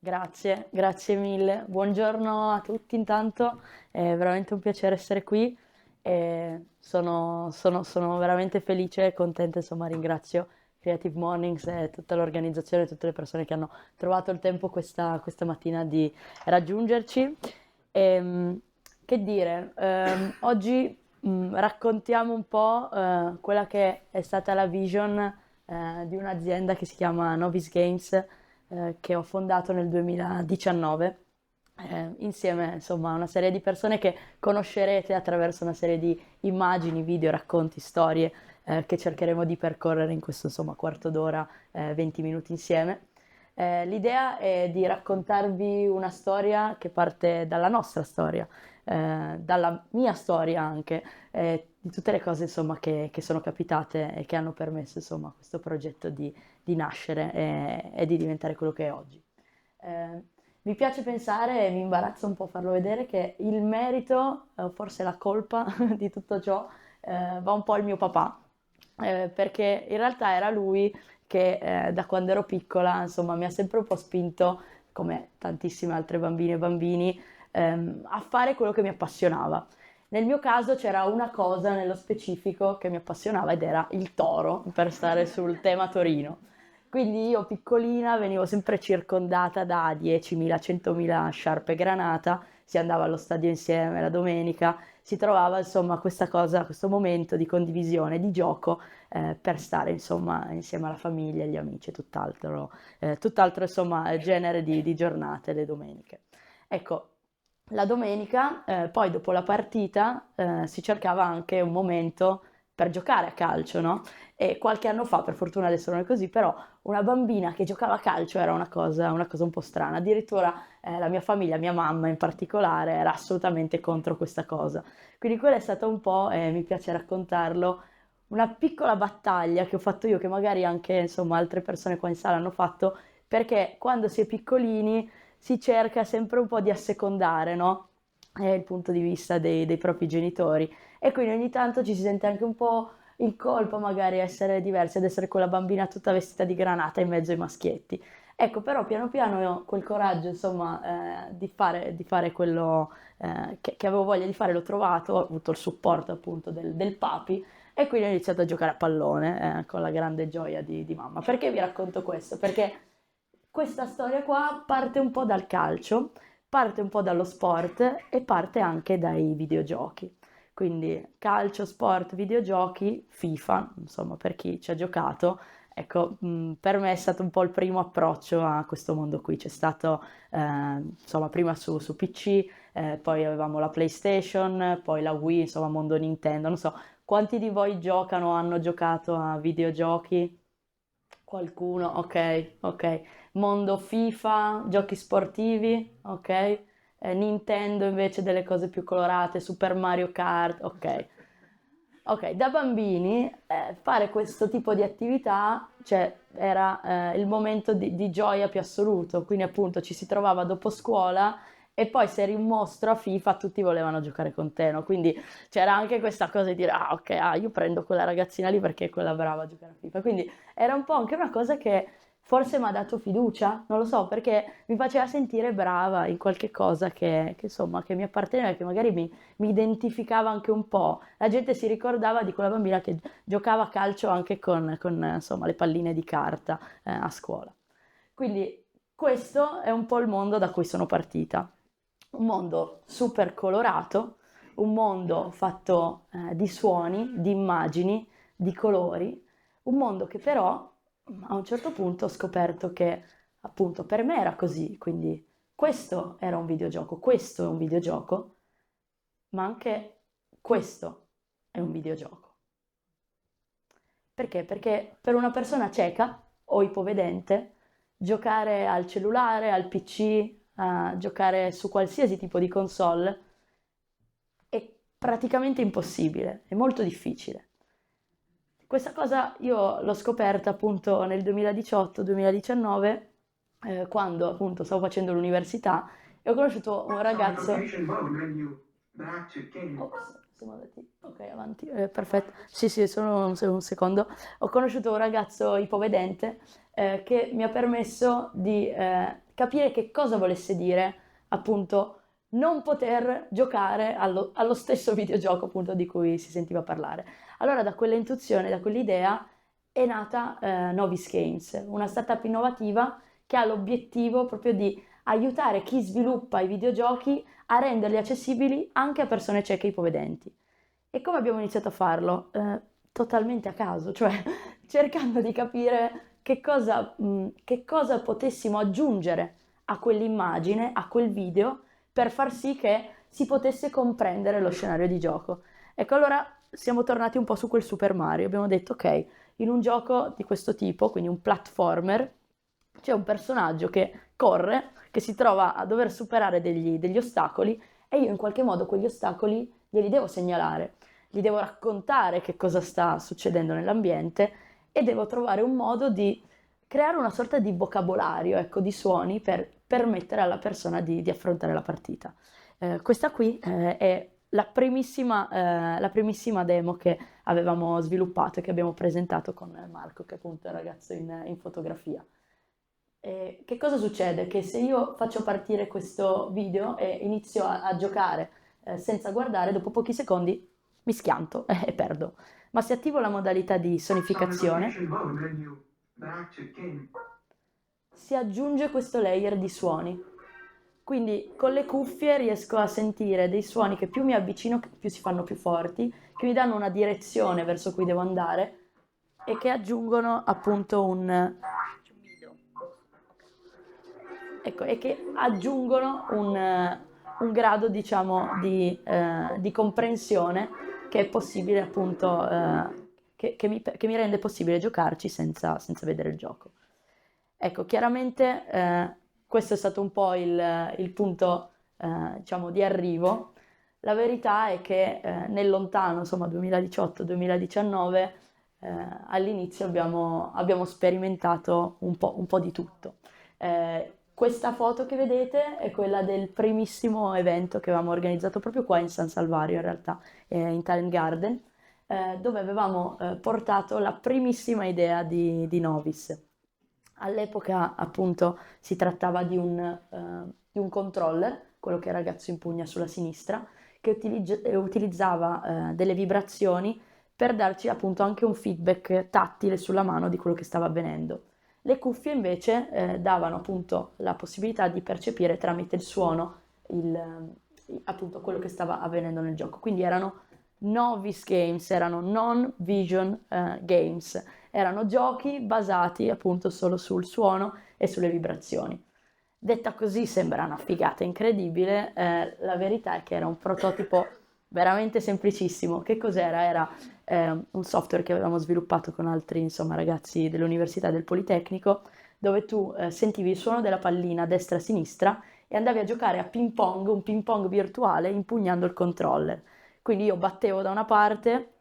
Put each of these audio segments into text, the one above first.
Grazie, grazie mille. Buongiorno a tutti intanto, è veramente un piacere essere qui e sono veramente felice e contenta, insomma, ringrazio Creative Mornings e tutta l'organizzazione, tutte le persone che hanno trovato il tempo questa mattina di raggiungerci. Ehm, che dire, oggi raccontiamo un po' quella che è stata la vision di un'azienda che si chiama Novice Games, che ho fondato nel 2019, insieme insomma a una serie di persone che conoscerete attraverso una serie di immagini, video, racconti, storie che cercheremo di percorrere in questo insomma quarto d'ora, 20 minuti insieme. L'idea è di raccontarvi una storia che parte dalla nostra storia, dalla mia storia anche, di tutte le cose insomma che sono capitate e che hanno permesso insomma a questo progetto di nascere e di diventare quello che è oggi. Eh, Mi piace pensare, e mi imbarazza un po' farlo vedere, che il merito, forse la colpa di tutto ciò, va un po' al mio papà, perché in realtà era lui che da quando ero piccola, insomma, mi ha sempre un po' spinto, come tantissime altre bambine e bambini, a fare quello che mi appassionava. Nel mio caso c'era una cosa nello specifico che mi appassionava ed era il toro, per stare sul tema Torino. Quindi io piccolina venivo sempre circondata da 10.000, 100.000 sciarpe granata, si andava allo stadio insieme la domenica, si trovava insomma questa cosa, questo momento di condivisione, di gioco per stare insomma insieme alla famiglia, agli amici e tutt'altro insomma genere di giornate, le domeniche. Ecco, la domenica, poi dopo la partita, si cercava anche un momento per giocare a calcio, no? E qualche anno fa, per fortuna adesso non è così, però una bambina che giocava a calcio era una cosa un po' strana. Addirittura la mia famiglia, mia mamma in particolare, era assolutamente contro questa cosa. Quindi quella è stata un po', mi piace raccontarlo, una piccola battaglia che ho fatto io, che magari anche insomma altre persone qua in sala hanno fatto, perché quando si è piccolini si cerca sempre un po' di assecondare, no? Il punto di vista dei propri genitori. E quindi ogni tanto ci si sente anche un po' in colpa magari a essere diversi, ad essere quella bambina tutta vestita di granata in mezzo ai maschietti. Ecco, però piano piano io ho quel coraggio, insomma, di fare quello che avevo voglia di fare, l'ho trovato, ho avuto il supporto appunto del papi e quindi ho iniziato a giocare a pallone con la grande gioia di mamma. Perché vi racconto questo? Perché questa storia qua parte un po' dal calcio, parte un po' dallo sport e parte anche dai videogiochi. Quindi calcio, sport, videogiochi, FIFA, insomma, per chi ci ha giocato, ecco, per me è stato un po' il primo approccio a questo mondo qui. C'è stato, insomma, prima su PC, poi avevamo la PlayStation, poi la Wii, insomma, mondo Nintendo. Non so, quanti di voi giocano o hanno giocato a videogiochi? Qualcuno, ok, ok. Mondo FIFA, giochi sportivi, ok. Nintendo invece delle cose più colorate, Super Mario Kart, ok. Ok, da bambini fare questo tipo di attività, cioè, era il momento di gioia più assoluto, quindi appunto ci si trovava dopo scuola e poi se eri un mostro a FIFA tutti volevano giocare con te, no? Quindi c'era anche questa cosa di dire, ah ok, io prendo quella ragazzina lì perché è quella brava a giocare a FIFA, quindi era un po' anche una cosa che forse mi ha dato fiducia, non lo so, perché mi faceva sentire brava in qualche cosa insomma, che mi apparteneva e che magari mi identificava anche un po'. La gente si ricordava di quella bambina che giocava a calcio anche con, insomma, le palline di carta a scuola. Quindi questo è un po' il mondo da cui sono partita. Un mondo super colorato, un mondo fatto di suoni, di immagini, di colori, un mondo che però a un certo punto ho scoperto che appunto per me era così, quindi questo era un videogioco, questo è un videogioco, ma anche questo è un videogioco. Perché? Perché per una persona cieca o ipovedente, giocare al cellulare, al PC, a giocare su qualsiasi tipo di console è praticamente impossibile, è molto difficile. Questa cosa io l'ho scoperta appunto nel 2018-2019, quando appunto stavo facendo l'università e ho conosciuto un ragazzo. Ops, siamo andati. Ok, avanti, perfetto. Sì, sì, solo un secondo. Ho conosciuto un ragazzo ipovedente che mi ha permesso di capire che cosa volesse dire appunto non poter giocare allo stesso videogioco appunto di cui si sentiva parlare. Allora da quella intuizione, da quell'idea è nata Novice Games, una startup innovativa che ha l'obiettivo proprio di aiutare chi sviluppa i videogiochi a renderli accessibili anche a persone cieche e ipovedenti. E come abbiamo iniziato a farlo? Totalmente a caso, cioè cercando di capire che cosa potessimo aggiungere a quell'immagine, a quel video, per far sì che si potesse comprendere lo scenario di gioco. Ecco, allora siamo tornati un po' su quel Super Mario, abbiamo detto ok, in un gioco di questo tipo, quindi un platformer, c'è un personaggio che corre, che si trova a dover superare degli ostacoli e io in qualche modo quegli ostacoli glieli devo segnalare, gli devo raccontare che cosa sta succedendo nell'ambiente e devo trovare un modo di creare una sorta di vocabolario, ecco, di suoni per permettere alla persona di affrontare la partita. Questa qui è la primissima demo che avevamo sviluppato e che abbiamo presentato con Marco, che appunto è il ragazzo in fotografia. E che cosa succede? Che se io faccio partire questo video e inizio a giocare senza guardare, dopo pochi secondi mi schianto e perdo. Ma se attivo la modalità di sonificazione, si aggiunge questo layer di suoni. Quindi con le cuffie riesco a sentire dei suoni che più mi avvicino, più si fanno più forti, che mi danno una direzione verso cui devo andare e che aggiungono appunto ecco, e che aggiungono un grado, diciamo, di comprensione che è possibile appunto, che mi rende possibile giocarci senza vedere il gioco. Ecco, chiaramente questo è stato un po' il punto, diciamo, di arrivo. La verità è che nel lontano, insomma, 2018-2019, all'inizio abbiamo sperimentato un po' di tutto. Questa foto che vedete è quella del primissimo evento che avevamo organizzato proprio qua in San Salvario, in realtà, in Talent Garden, dove avevamo portato la primissima idea di Novis. All'epoca, appunto, si trattava di un controller, quello che il ragazzo impugna sulla sinistra, che utilizzava delle vibrazioni per darci appunto anche un feedback tattile sulla mano di quello che stava avvenendo. Le cuffie invece davano appunto la possibilità di percepire tramite il suono appunto quello che stava avvenendo nel gioco. Quindi erano novice games, erano non-vision games, erano giochi basati appunto solo sul suono e sulle vibrazioni. Detta così sembra una figata incredibile, la verità è che era un prototipo veramente semplicissimo. Che cos'era? Era un software che avevamo sviluppato con altri, insomma, ragazzi dell'università del Politecnico, dove tu sentivi il suono della pallina a destra e a sinistra e andavi a giocare a ping pong, un ping pong virtuale, impugnando il controller. Quindi io battevo da una parte,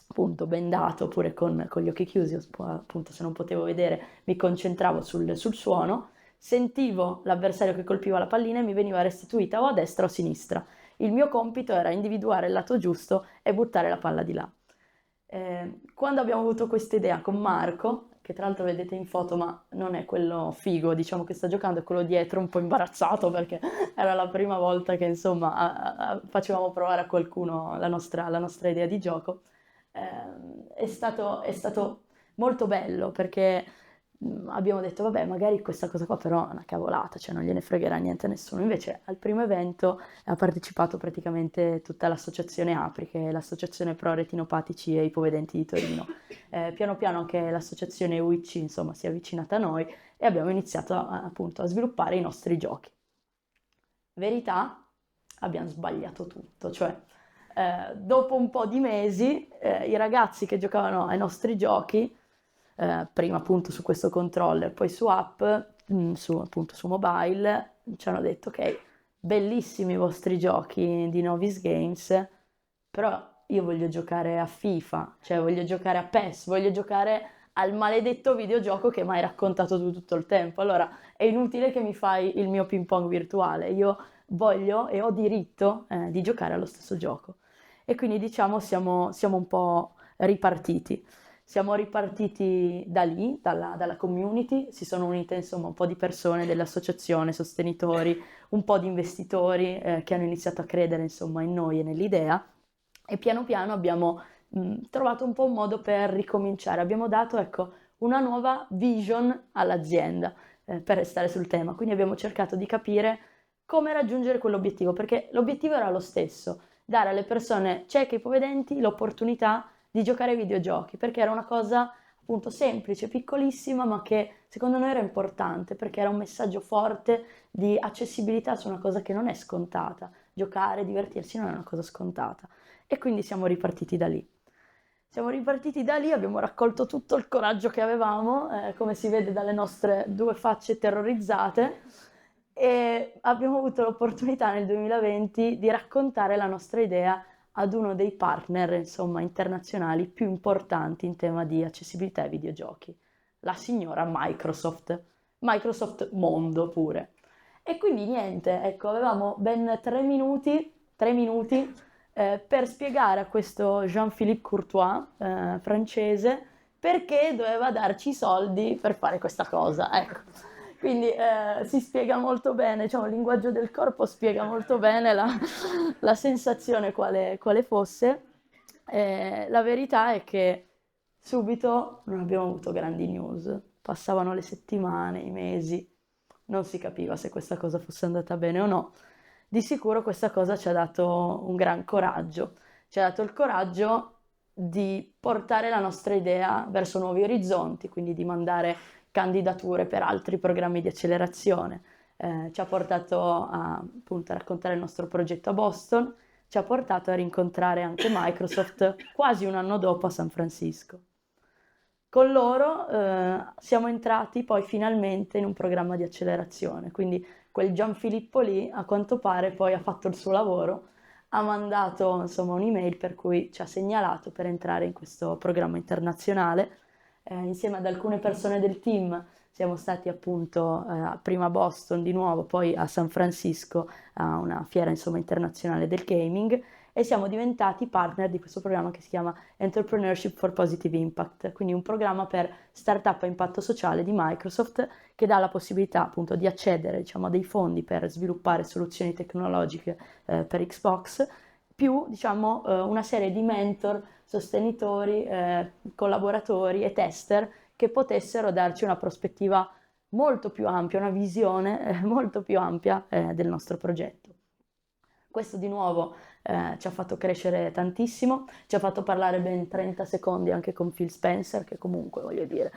appunto bendato, oppure con gli occhi chiusi, appunto se non potevo vedere mi concentravo sul suono, sentivo l'avversario che colpiva la pallina e mi veniva restituita o a destra o a sinistra. Il mio compito era individuare il lato giusto e buttare la palla di là. Quando abbiamo avuto questa idea con Marco, che tra l'altro vedete in foto, ma non è quello figo, diciamo, che sta giocando, è quello dietro un po' imbarazzato perché era la prima volta che insomma facevamo provare a qualcuno la nostra idea di gioco. È stato molto bello perché abbiamo detto vabbè, magari questa cosa qua però è una cavolata, cioè non gliene fregherà niente a nessuno. Invece al primo evento ha partecipato praticamente tutta l'associazione APRI, che è l'associazione pro retinopatici e ipovedenti di Torino. Piano piano anche l'associazione UIC insomma si è avvicinata a noi e abbiamo iniziato appunto a sviluppare i nostri giochi. Verità, abbiamo sbagliato tutto, cioè dopo un po' di mesi i ragazzi che giocavano ai nostri giochi, prima appunto su questo controller, poi su app, appunto su mobile, ci hanno detto ok, bellissimi i vostri giochi di Novice Games, però io voglio giocare a FIFA, cioè voglio giocare a PES, voglio giocare al maledetto videogioco che mi hai raccontato tu tutto il tempo. Allora è inutile che mi fai il mio ping pong virtuale, io voglio e ho diritto di giocare allo stesso gioco. E quindi diciamo siamo un po' ripartiti. Siamo ripartiti da lì, dalla community, si sono unite insomma un po' di persone dell'associazione, sostenitori, un po' di investitori che hanno iniziato a credere insomma in noi e nell'idea e piano piano abbiamo trovato un po' un modo per ricominciare, abbiamo dato ecco una nuova vision all'azienda per restare sul tema, quindi abbiamo cercato di capire come raggiungere quell'obiettivo, perché l'obiettivo era lo stesso, dare alle persone cieche e ipovedenti l'opportunità di giocare ai videogiochi, perché era una cosa appunto semplice, piccolissima, ma che secondo noi era importante, perché era un messaggio forte di accessibilità su una cosa che non è scontata. Giocare, divertirsi non è una cosa scontata. E quindi siamo ripartiti da lì. Siamo ripartiti da lì, abbiamo raccolto tutto il coraggio che avevamo, come si vede dalle nostre due facce terrorizzate, e abbiamo avuto l'opportunità nel 2020 di raccontare la nostra idea ad uno dei partner, insomma, internazionali più importanti in tema di accessibilità ai videogiochi, la signora Microsoft, Microsoft Mondo pure. E quindi niente, ecco, avevamo ben 3 minuti per spiegare a questo Jean-Philippe Courtois, francese, perché doveva darci i soldi per fare questa cosa, ecco. Quindi si spiega molto bene, diciamo, il linguaggio del corpo spiega molto bene la sensazione quale fosse. La verità è che subito non abbiamo avuto grandi news, passavano le settimane, i mesi, non si capiva se questa cosa fosse andata bene o no. Di sicuro questa cosa ci ha dato un gran coraggio, ci ha dato il coraggio di portare la nostra idea verso nuovi orizzonti, quindi di mandare candidature per altri programmi di accelerazione. Ci ha portato appunto, a raccontare il nostro progetto a Boston, ci ha portato a rincontrare anche Microsoft quasi un anno dopo a San Francisco. Con loro siamo entrati poi finalmente in un programma di accelerazione, quindi quel Gianfilippo lì a quanto pare poi ha fatto il suo lavoro, ha mandato insomma un'email per cui ci ha segnalato per entrare in questo programma internazionale. Insieme ad alcune persone del team siamo stati appunto prima a Boston di nuovo, poi a San Francisco a una fiera insomma internazionale del gaming e siamo diventati partner di questo programma che si chiama Entrepreneurship for Positive Impact, quindi un programma per startup a impatto sociale di Microsoft che dà la possibilità appunto di accedere diciamo, a dei fondi per sviluppare soluzioni tecnologiche per Xbox, più diciamo una serie di mentor, sostenitori, collaboratori e tester che potessero darci una prospettiva molto più ampia, una visione molto più ampia del nostro progetto. Questo di nuovo ci ha fatto crescere tantissimo, ci ha fatto parlare ben 30 secondi anche con Phil Spencer, che comunque voglio dire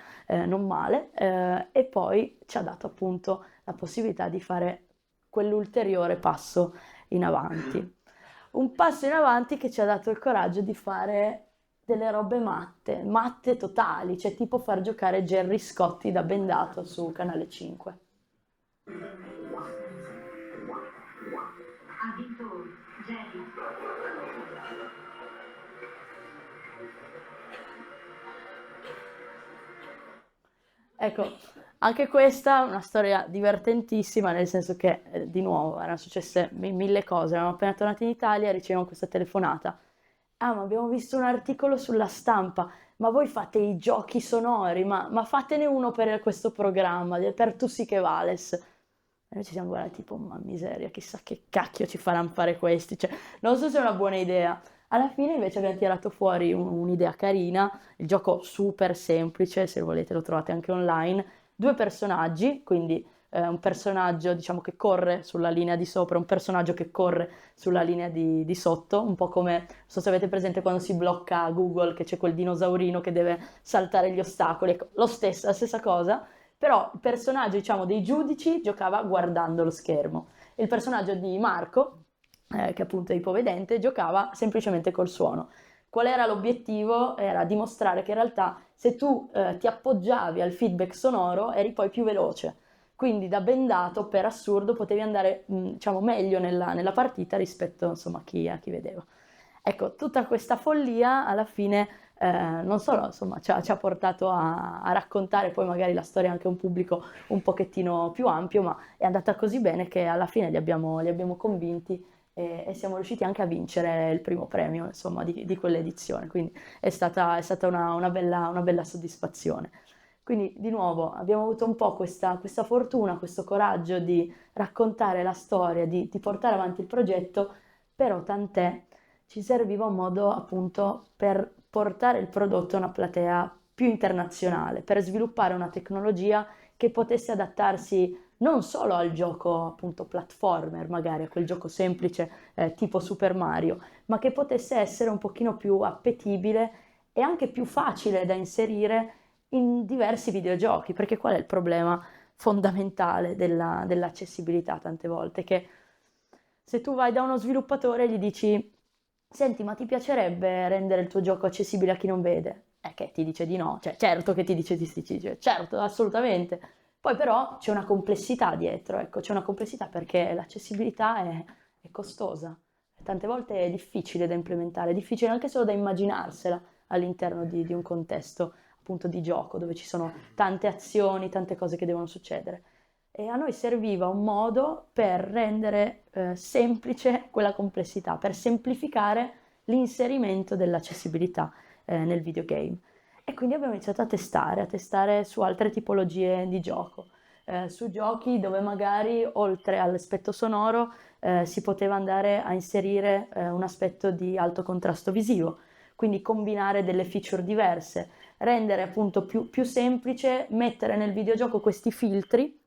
non male, e poi ci ha dato appunto la possibilità di fare quell'ulteriore passo in avanti. Un passo in avanti che ci ha dato il coraggio di fare delle robe matte totali, cioè tipo far giocare Gerry Scotti da bendato su Canale 5. Ha vinto Jerry. Ecco, anche questa è una storia divertentissima, nel senso che, di nuovo, erano successe mille cose. Eravamo appena tornati in Italia, riceviamo questa telefonata. Ah, ma abbiamo visto un articolo sulla stampa, ma voi fate i giochi sonori, ma fatene uno per questo programma, per Tu sì che vales. E noi ci siamo guardati tipo, ma miseria, chissà che cacchio ci faranno fare questi, cioè, non so se è una buona idea. Alla fine invece abbiamo tirato fuori un'idea carina, il gioco super semplice, se volete lo trovate anche online, due personaggi, quindi un personaggio diciamo che corre sulla linea di sopra, un personaggio che corre sulla linea di sotto, un po' come, non so se avete presente quando si blocca Google, che c'è quel dinosaurino che deve saltare gli ostacoli, ecco, la stessa cosa, però il personaggio diciamo dei giudici giocava guardando lo schermo, e il personaggio di Marco che appunto è ipovedente, giocava semplicemente col suono. Qual era l'obiettivo? Era dimostrare che in realtà se tu ti appoggiavi al feedback sonoro eri poi più veloce. Quindi da bendato, per assurdo, potevi andare diciamo, meglio nella partita rispetto insomma, a chi vedeva. Ecco, tutta questa follia alla fine non solo insomma, ci ha portato a raccontare poi magari la storia anche a un pubblico un pochettino più ampio, ma è andata così bene che alla fine li abbiamo convinti e siamo riusciti anche a vincere il primo premio, insomma, di quell'edizione, quindi è stata una bella soddisfazione. Quindi di nuovo abbiamo avuto un po' questa fortuna, questo coraggio di raccontare la storia, di portare avanti il progetto, però tant'è, ci serviva un modo appunto per portare il prodotto a una platea più internazionale, per sviluppare una tecnologia che potesse adattarsi non solo al gioco appunto platformer, magari a quel gioco semplice tipo Super Mario, ma che potesse essere un pochino più appetibile e anche più facile da inserire in diversi videogiochi, perché qual è il problema fondamentale dell'accessibilità tante volte? Che se tu vai da uno sviluppatore e gli dici, senti, ma ti piacerebbe rendere il tuo gioco accessibile a chi non vede? Che ti dice di no, cioè certo che ti dice di sì, ti dice, certo, assolutamente. Poi però c'è una complessità dietro, ecco, c'è una complessità perché l'accessibilità è costosa, tante volte è difficile da implementare, è difficile anche solo da immaginarsela all'interno di un contesto appunto di gioco dove ci sono tante azioni, tante cose che devono succedere. E a noi serviva un modo per rendere semplice quella complessità, per semplificare l'inserimento dell'accessibilità nel videogame. E quindi abbiamo iniziato a testare su altre tipologie di gioco, su giochi dove magari oltre all'aspetto sonoro si poteva andare a inserire un aspetto di alto contrasto visivo, quindi combinare delle feature diverse, rendere appunto più semplice mettere nel videogioco questi filtri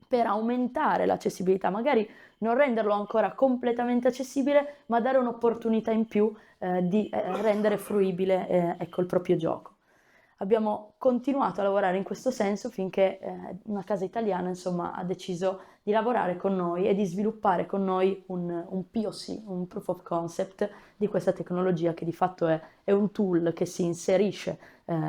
per aumentare l'accessibilità, magari non renderlo ancora completamente accessibile, ma dare un'opportunità in più di rendere fruibile ecco, il proprio gioco. Abbiamo continuato a lavorare in questo senso finché una casa italiana insomma, ha deciso di lavorare con noi e di sviluppare con noi un POC, un Proof of Concept di questa tecnologia che di fatto è un tool che si inserisce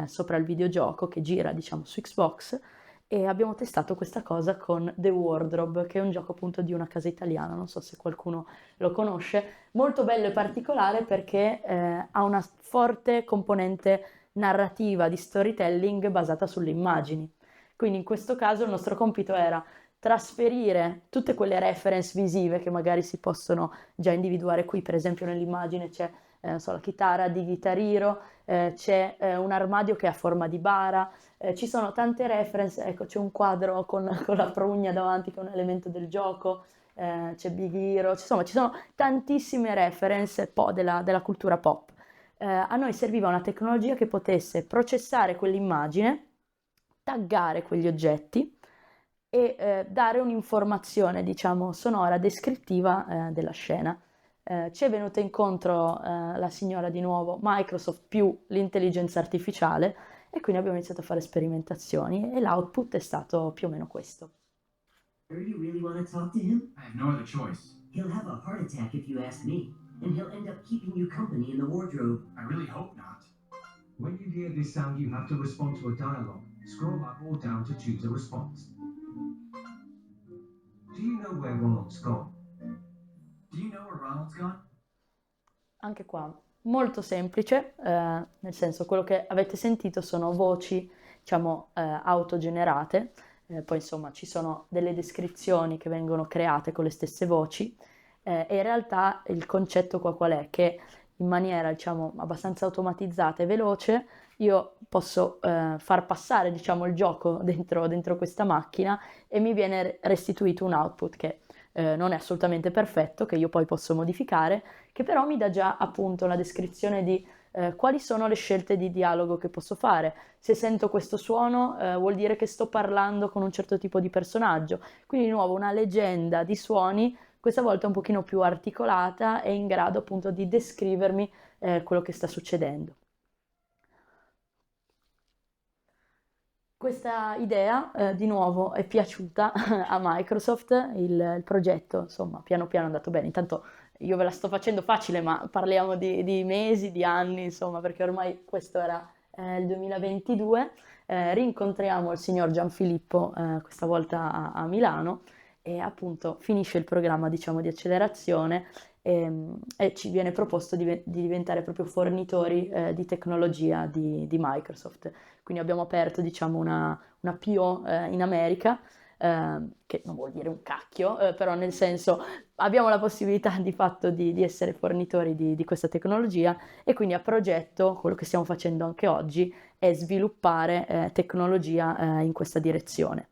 sopra il videogioco, che gira diciamo su Xbox, e abbiamo testato questa cosa con The Wardrobe, che è un gioco appunto di una casa italiana, non so se qualcuno lo conosce, molto bello e particolare perché ha una forte componente narrativa di storytelling basata sulle immagini. Quindi in questo caso il nostro compito era trasferire tutte quelle reference visive che magari si possono già individuare qui, per esempio nell'immagine c'è non so, la chitarra di Guitar Hero, c'è un armadio che ha forma di bara, ci sono tante reference, ecco c'è un quadro con la prugna davanti che è un elemento del gioco, c'è Big Hero, insomma ci sono tantissime reference della cultura pop. A noi serviva una tecnologia che potesse processare quell'immagine, taggare quegli oggetti e dare un'informazione, diciamo, sonora descrittiva della scena. Ci è venuta incontro la signora di nuovo, Microsoft più l'intelligenza artificiale e quindi abbiamo iniziato a fare sperimentazioni e l'output è stato più o meno questo. Do you really want to talk to him? I have no other choice. He'll have a heart attack if you ask me, and he'll end up keeping you company in the wardrobe. I really hope not. When you hear this sound, you have to respond to a dialogue. Scroll up or down to choose a response. Do you know where Ronald's gone? Do you know where Ronald's gone? Anche qua molto semplice, nel senso quello che avete sentito sono voci, diciamo, autogenerate, poi insomma ci sono delle descrizioni che vengono create con le stesse voci e in realtà il concetto qua qual è? Che in maniera diciamo abbastanza automatizzata e veloce io posso far passare diciamo il gioco dentro questa macchina e mi viene restituito un output che non è assolutamente perfetto, che io poi posso modificare, che però mi dà già appunto la descrizione di quali sono le scelte di dialogo che posso fare. Se sento questo suono vuol dire che sto parlando con un certo tipo di personaggio. Quindi di nuovo una leggenda di suoni, questa volta un pochino più articolata e in grado appunto di descrivermi quello che sta succedendo. Questa idea, di nuovo, è piaciuta a Microsoft, il progetto, insomma, piano piano è andato bene. Intanto io ve la sto facendo facile, ma parliamo di mesi, di anni, insomma, perché ormai questo era il 2022. Rincontriamo il signor Gianfilippo, questa volta a Milano, e appunto finisce il programma, diciamo, di accelerazione e ci viene proposto di diventare proprio fornitori di tecnologia di Microsoft. Quindi abbiamo aperto diciamo una PO in America che non vuol dire un cacchio, però nel senso abbiamo la possibilità di fatto di essere fornitori di questa tecnologia, e quindi a progetto quello che stiamo facendo anche oggi è sviluppare tecnologia in questa direzione.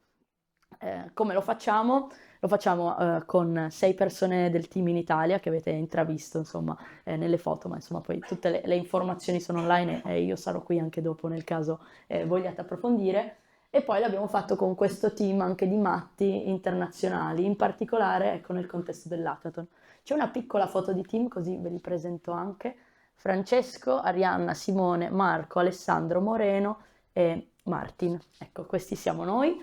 Come lo facciamo? Lo facciamo con 6 persone del team in Italia che avete intravisto, insomma, nelle foto, ma insomma poi tutte le informazioni sono online e io sarò qui anche dopo nel caso vogliate approfondire. E poi l'abbiamo fatto con questo team anche di matti internazionali, in particolare ecco nel contesto dell'hackathon. C'è una piccola foto di team, così ve li presento anche. Francesco, Arianna, Simone, Marco, Alessandro, Moreno e Martin. Ecco, questi siamo noi.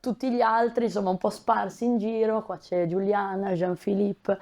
Tutti gli altri, insomma, un po' sparsi in giro. Qua c'è Giuliana, Jean-Philippe,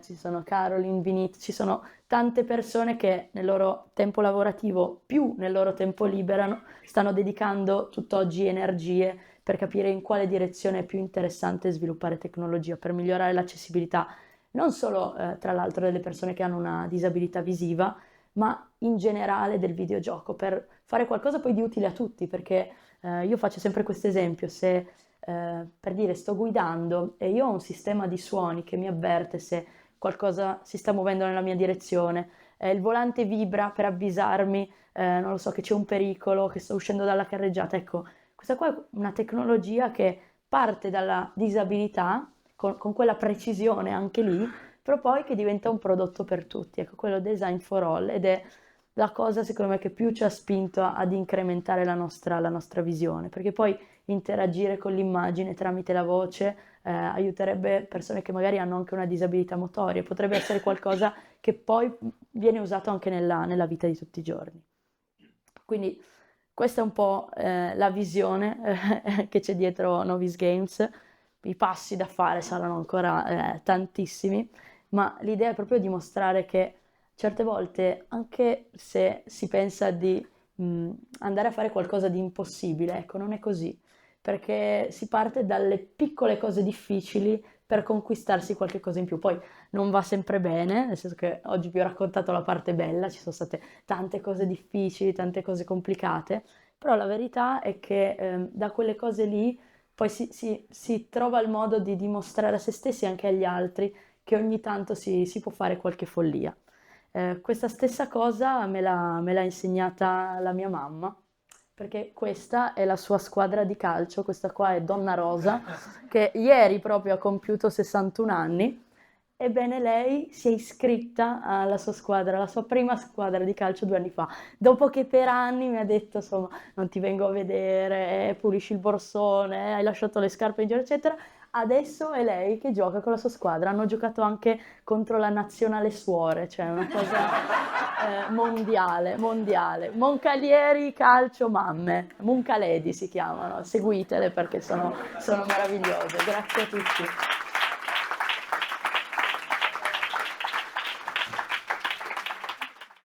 ci sono Caroline, Vinit, ci sono tante persone che nel loro tempo lavorativo, più nel loro tempo libero, stanno dedicando tutt'oggi energie per capire in quale direzione è più interessante sviluppare tecnologia per migliorare l'accessibilità non solo tra l'altro delle persone che hanno una disabilità visiva, ma in generale del videogioco, per fare qualcosa poi di utile a tutti, perché io faccio sempre questo esempio: se per dire sto guidando e io ho un sistema di suoni che mi avverte se qualcosa si sta muovendo nella mia direzione, il volante vibra per avvisarmi, non lo so, che c'è un pericolo, che sto uscendo dalla carreggiata, ecco, questa qua è una tecnologia che parte dalla disabilità, con quella precisione anche lì, però poi che diventa un prodotto per tutti, ecco, quello design for all, ed è la cosa secondo me che più ci ha spinto ad incrementare la nostra visione, perché poi interagire con l'immagine tramite la voce aiuterebbe persone che magari hanno anche una disabilità motoria, potrebbe essere qualcosa che poi viene usato anche nella vita di tutti i giorni. Quindi questa è un po' la visione che c'è dietro Novice Games. I passi da fare saranno ancora tantissimi, ma l'idea è proprio dimostrare che certe volte, anche se si pensa di andare a fare qualcosa di impossibile, ecco, non è così, perché si parte dalle piccole cose difficili per conquistarsi qualche cosa in più. Poi non va sempre bene, nel senso che oggi vi ho raccontato la parte bella, ci sono state tante cose difficili, tante cose complicate, però la verità è che da quelle cose lì poi si trova il modo di dimostrare a se stessi e anche agli altri che ogni tanto si può fare qualche follia. Questa stessa cosa me l'ha insegnata la mia mamma, perché questa è la sua squadra di calcio, questa qua è Donna Rosa, che ieri proprio ha compiuto 61 anni. Ebbene, lei si è iscritta alla sua squadra, alla sua prima squadra di calcio 2 anni fa, dopo che per anni mi ha detto, insomma, non ti vengo a vedere, pulisci il borsone, hai lasciato le scarpe in giro, eccetera. Adesso è lei che gioca con la sua squadra, hanno giocato anche contro la nazionale suore, cioè una cosa mondiale. Moncalieri Calcio Mamme, Moncaledi si chiamano, seguitele perché sono meravigliose. Grazie a tutti.